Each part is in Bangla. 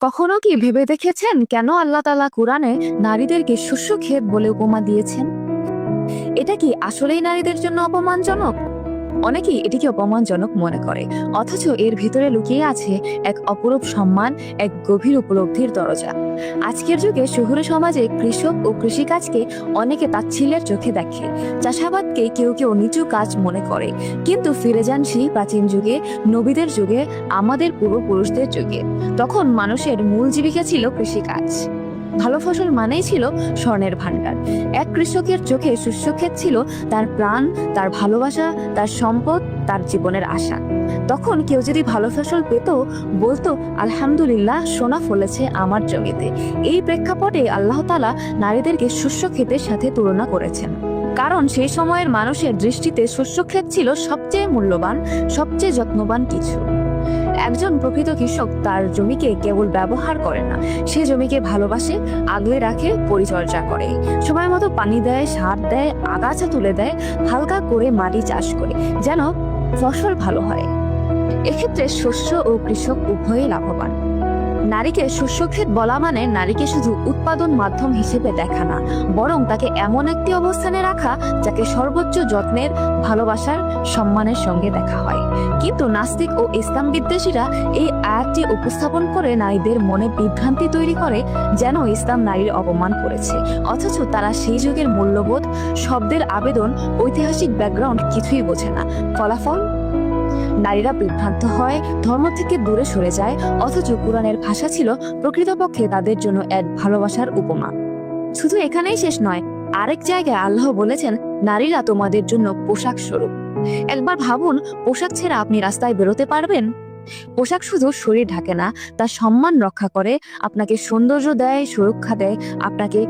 কখনো কি ভেবে দেখেছেন কেন আল্লাহ তাআলা কোরআনে নারীদেরকে শস্য ক্ষেত বলে উপমা দিয়েছেন? এটা কি আসলেই নারীদের জন্য অপমানজনক? অনেকেই এটিকে অপমানজনক মনে করে, অথচ এর ভিতরে লুকিয়ে আছে এক অপরূপ সম্মান, এক গভীর উপলব্ধির দরজা। আজকের যুগে শহুরে সমাজে কৃষক ও কৃষিকাজকে অনেকে তাচ্ছিল্যের চোখে দেখে, চাষাবাদকে কেউ কেউ নিচু কাজ মনে করে। কিন্তু ফিরে যান সেই প্রাচীন যুগে, নবীদের যুগে, আমাদের পূর্বপুরুষদের যুগে। তখন মানুষের মূল জীবিকা ছিল কৃষিকাজ। ভালো ফসল মানেই ছিল স্বর্ণের ভান্ডার। এক কৃষকের চোখে শস্যক্ষেত ছিল তার প্রাণ, তার ভালোবাসা, তার সম্পদ, তার জীবনের আশা। তখন কেউ যদি ভালো ফসল পেত, বলতো, আলহামদুলিল্লাহ, সোনা ফলেছে আমার জমিতে। এই প্রেক্ষাপটে আল্লাহ তাআলা নারীদেরকে শস্যক্ষেতের সাথে তুলনা করেছেন। কারণ সেই সময়ের মানুষের দৃষ্টিতে শস্যক্ষেত ছিল সবচেয়ে মূল্যবান, সবচেয়ে যত্নবান কিছু। একজন প্রকৃত কৃষক তার জমিকে কেবল ব্যবহার করে না, সে জমিকে ভালোবাসে, আগলে রাখে, পরিচর্যা করে, সময় মতো পানি দেয়, সার দেয়, আগাছা তুলে দেয়, হালকা করে মাটি চাষ করে, যেন ফসল ভালো হয়। এক্ষেত্রে শস্য ও কৃষক উভয়ই লাভবান। নারীকে শস্যক্ষেত বলা মানে নারীকে শুধু উৎপাদন মাধ্যম হিসেবে দেখা না, বরং তাকে এমন একটি অবস্থানে রাখা যাকে সর্বোচ্চ যত্নের, ভালোবাসার, সম্মানের সঙ্গে দেখা হয়। কিন্তু নাস্তিক ও ইসলাম বিদ্বেষীরা এই আয়াতটি উপস্থাপন করে নারীদের মনে বিভ্রান্তি তৈরি করে, যেন ইসলাম নারীর অপমান করেছে। অথচ তারা সেই যুগের মূল্যবোধ, শব্দের আবেদন, ঐতিহাসিক ব্যাকগ্রাউন্ড কিছুই বোঝে না। ফলাফল, নারীরা বিভ্রান্ত হয়, ধর্ম থেকে দূরে সরে যায়। অথচ কোরআনের ভাষা ছিল প্রকৃতপক্ষে তাদের জন্য এক ভালোবাসার উপমা। শুধু এখানেই শেষ নয়, আরেক জায়গায় আল্লাহ বলেছেন, নারীরা তোমাদের জন্য পোশাক স্বরূপ। একবার ভাবুন, পোশাক ছেড়ে আপনি রাস্তায় বেরোতে পারবেন? পোশাক শুধু শরীর ঢাকে না, তার সম্মান রক্ষা করে, আপনাকে সৌন্দর্য দেয়, সুরক্ষা দেয়, আপনাকে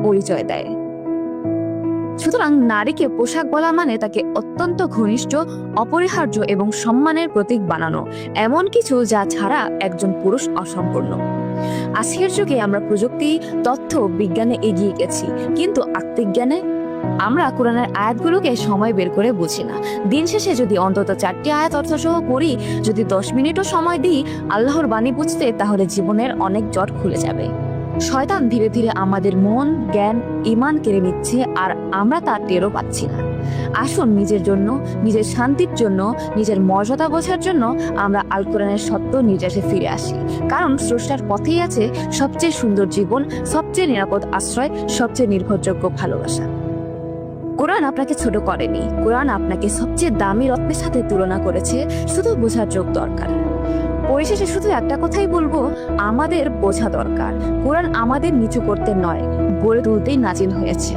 পরিচয় দেয়। সুতরাং নারীকে পোশাক বলা মানে তাকে অত্যন্ত ঘনিষ্ঠ, অপরিহার্য এবং সম্মানের প্রতীক বানানো, এমন কিছু যা ছাড়া একজন পুরুষ অসম্পূর্ণ। আজকের যুগে আমরা প্রযুক্তি, তথ্য, বিজ্ঞানে এগিয়ে গেছি, কিন্তু আত্মিজ্ঞানে আমরা কোরআনের আয়াতগুলোকে সময় বের করে বুঝি না। দিন শেষে যদি অন্তত 4টি আয়াত অর্থসহ পড়ি, যদি 10 মিনিটও সময় দিই আল্লাহর বাণী বুঝতে, তাহলে জীবনের অনেক জট খুলে যাবে। শয়তান ধীরে ধীরে আমাদের মন, জ্ঞান, ঈমান কেড়ে নিচ্ছে, আর আমরা তার টেরও পাচ্ছি না। আসুন নিজের জন্য, নিজের শান্তির জন্য, নিজের মর্যাদা বোঝার জন্য আমরা আল কোরআনের সত্য নির্যাসে ফিরে আসি। কারণ স্রষ্টার পথেই আছে সবচেয়ে সুন্দর জীবন, সবচেয়ে নিরাপদ আশ্রয়, সবচেয়ে নির্ভরযোগ্য ভালোবাসা। কোরআন আপনাকে ছোট করেনি, কোরআন আপনাকে সবচেয়ে দামি রত্নের সাথে তুলনা করেছে। শুধু বোঝার যোগ দরকার। পরিশেষে শুধু একটা কথাই বলবো, আমাদের বোঝা দরকার, কোরআন আমাদের নিচু করতে নয়, গড়ে তুলতেই নাজিল হয়েছে।